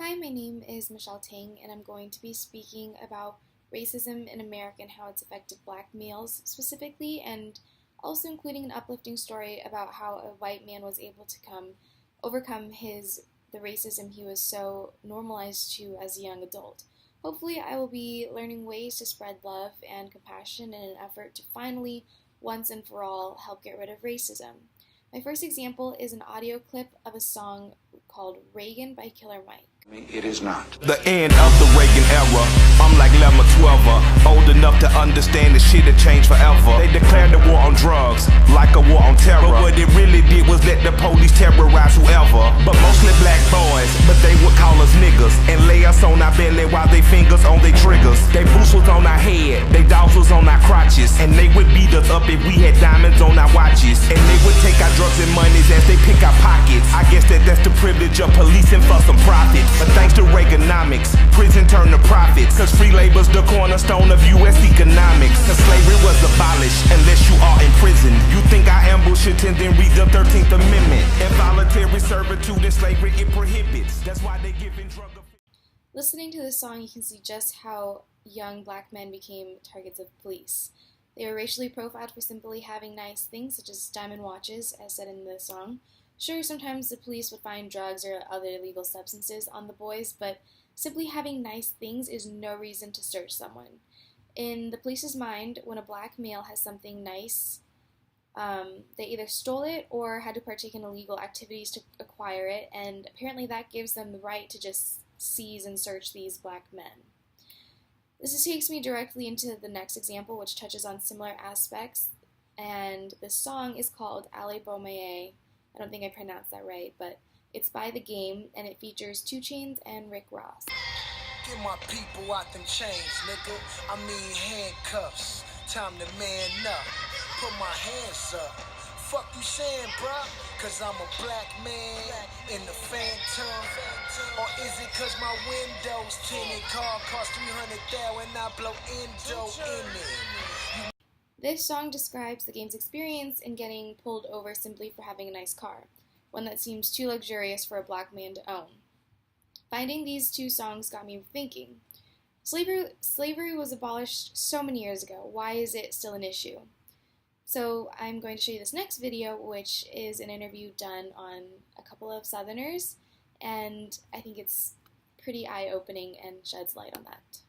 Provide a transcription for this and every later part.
Hi, my name is Michelle Tang, and I'm going to be speaking about racism in America and how it's affected black males specifically, and also including an uplifting story about how a white man was able to overcome the racism he was so normalized to as a young adult. Hopefully, I will be learning ways to spread love and compassion in an effort to finally, once and for all, help get rid of racism. My first example is an audio clip of a song called Reagan by Killer Mike. It is not. The end of the Reagan era. I'm like Lemma 12, old enough to understand the shit had changed forever. They declared the war on drugs, like a war on terror. But what it really did was let the police terrorize whoever. But mostly black boys, but they would call us niggas and lay us on our belly while they fingers on their triggers. They boots was on our head, they dogs was on our crotches, and they would beat us up if we had diamonds on our watches. And they would take our drugs and monies as they pick our pockets. I guess that's the privilege of policing for some profit. But thanks to Reaganomics, prison turned to profits. Cause free labor's the cornerstone of U.S. economics. Cause slavery was abolished unless you are in prison. You think I ambush it and then read the 13th Amendment. Involuntary servitude and slavery it prohibits. That's why they give in drug. Listening to this song, you can see just how young black men became targets of police. They were racially profiled for simply having nice things, such as diamond watches, as said in the song. Sure, sometimes the police would find drugs or other illegal substances on the boys, but simply having nice things is no reason to search someone. In the police's mind, when a black male has something nice, they either stole it or had to partake in illegal activities to acquire it, and apparently that gives them the right to just seize and search these black men. This takes me directly into the next example, which touches on similar aspects, and the song is called Ale Bomeye. I don't think I pronounced that right, but it's by The Game, and it features 2 Chainz and Rick Ross. Get my people out them chains, nigga. I mean handcuffs. Time to man up. Put my hands up. Fuck you saying, bruh? Cause I'm a black man in the phantom. Or is it cause my windows tinted? Car cost $300,000 and I blow endo in it. This song describes The Game's experience in getting pulled over simply for having a nice car, one that seems too luxurious for a black man to own. Finding these 2 songs got me thinking. Slavery was abolished so many years ago. Why is it still an issue? So I'm going to show you this next video, which is an interview done on a couple of Southerners, and I think it's pretty eye-opening and sheds light on that.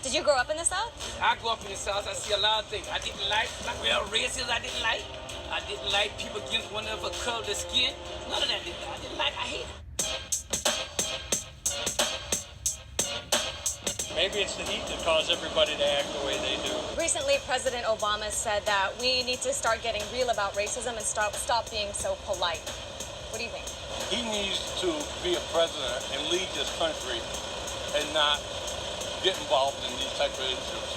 Did you grow up in the South? I grew up in the South. I see a lot of things. I didn't like racism. I didn't like people against one of a color of their skin. None of that. I didn't like. I hate it. Maybe it's the heat that caused everybody to act the way they do. Recently, President Obama said that we need to start getting real about racism and stop being so polite. What do you think? He needs to be a president and lead this country and not get involved in these type of issues.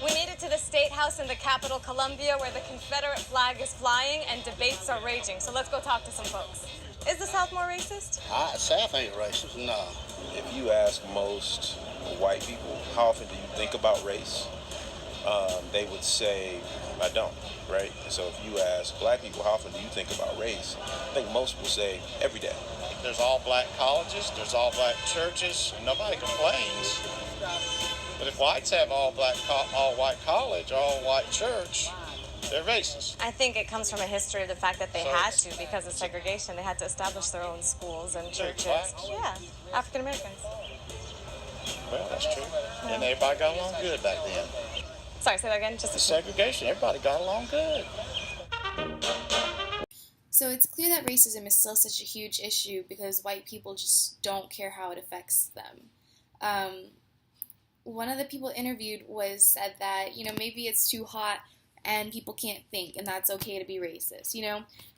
We made it to the State House in the capital, Columbia, where the Confederate flag is flying and debates are raging. So let's go talk to some folks. Is the South more racist? South ain't racist, no. If you ask most white people, how often do you think about race? They would say, I don't, right? So if you ask black people, how often do you think about race? I think most will say, every day. There's all black colleges, there's all black churches, and nobody complains. But if whites have all white college, all white church, they're racist. I think it comes from a history of the fact that they had to, because of segregation, they had to establish their own schools and churches. Yeah, African Americans. Well, that's true. And everybody got along good back then. Sorry, say that again. Just the segregation, everybody got along good. So it's clear that racism is still such a huge issue because white people just don't care how it affects them. One of the people interviewed said that, maybe it's too hot and people can't think, and that's okay to be racist,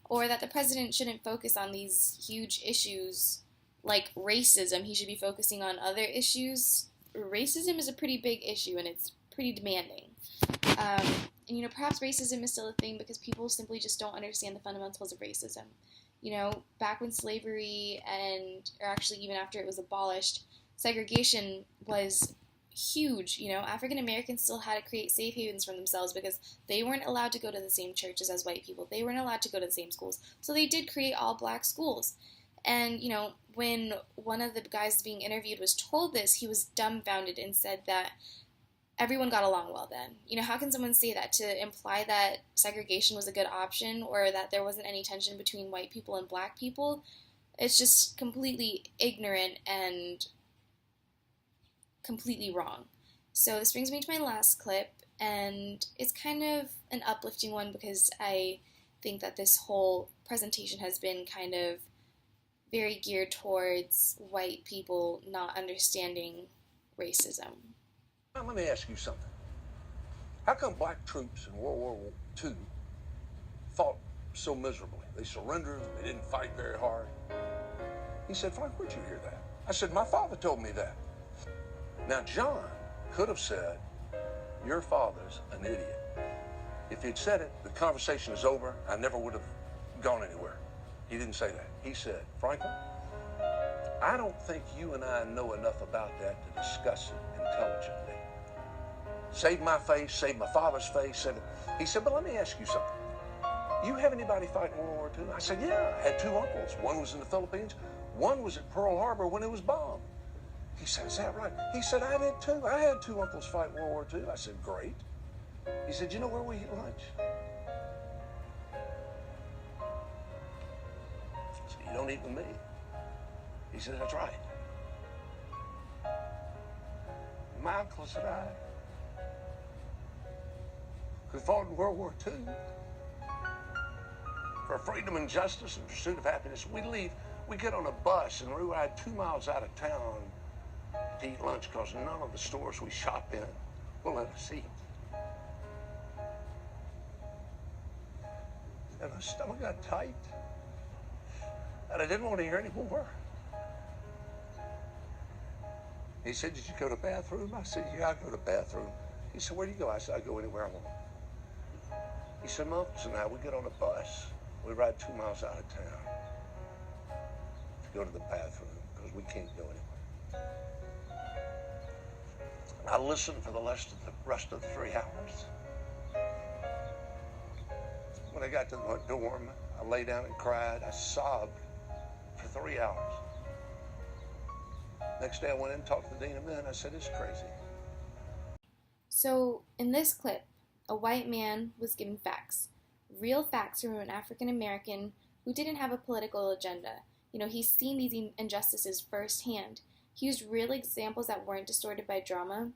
or that the president shouldn't focus on these huge issues like racism. He should be focusing on other issues. Racism is a pretty big issue, and it's pretty demanding. And, perhaps racism is still a thing because people simply just don't understand the fundamentals of racism. Back when slavery or actually even after it was abolished, segregation was huge. African Americans still had to create safe havens for themselves because they weren't allowed to go to the same churches as white people. They weren't allowed to go to the same schools. So they did create all black schools. And, when one of the guys being interviewed was told this, he was dumbfounded and said that everyone got along well then. How can someone say that to imply that segregation was a good option or that there wasn't any tension between white people and black people? It's just completely ignorant and completely wrong. So this brings me to my last clip, and it's kind of an uplifting one because I think that this whole presentation has been kind of very geared towards white people not understanding racism. Now, let me ask you something. How come black troops in World War II fought so miserably? They surrendered, they didn't fight very hard. He said, Frank, where'd you hear that? I said, my father told me that. Now, John could have said, your father's an idiot. If he'd said it, the conversation is over. I never would have gone anywhere. He didn't say that. He said, Franklin, I don't think you and I know enough about that to discuss it intelligently. Saved my face, saved my father's face. He said, but let me ask you something. You have anybody fight in World War II? I said, yeah, I had two uncles. One was in the Philippines. One was at Pearl Harbor when it was bombed. He said, is that right? He said, I did too. I had two uncles fight in World War II. I said, great. He said, you know where we eat lunch? I said, you don't eat with me. He said, that's right. My uncles and I, who fought in World War II for freedom and justice and pursuit of happiness, we get on a bus and we ride 2 miles out of town to eat lunch because none of the stores we shop in will let us eat. And my stomach got tight, and I didn't want to hear anymore. He said, did you go to the bathroom? I said, yeah, I go to the bathroom. He said, where do you go? I said, I go anywhere I want. He said, my uncles and I, we get on a bus. We ride 2 miles out of town to go to the bathroom because we can't go anywhere. I listened for the rest of the 3 hours. When I got to the dorm, I lay down and cried. I sobbed for 3 hours. Next day I went in and talked to the dean of men. I said, it's crazy. So in this clip, a white man was given facts. Real facts from an African American who didn't have a political agenda. He's seen these injustices firsthand. He used real examples that weren't distorted by drama,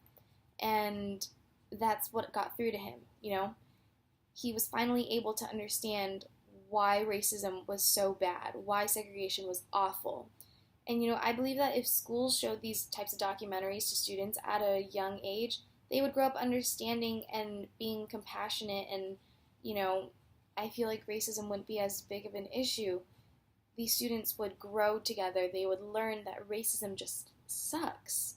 and that's what got through to him. He was finally able to understand why racism was so bad, why segregation was awful. And, I believe that if schools showed these types of documentaries to students at a young age, they would grow up understanding and being compassionate, and, I feel like racism wouldn't be as big of an issue. These students would grow together. They would learn that racism just sucks.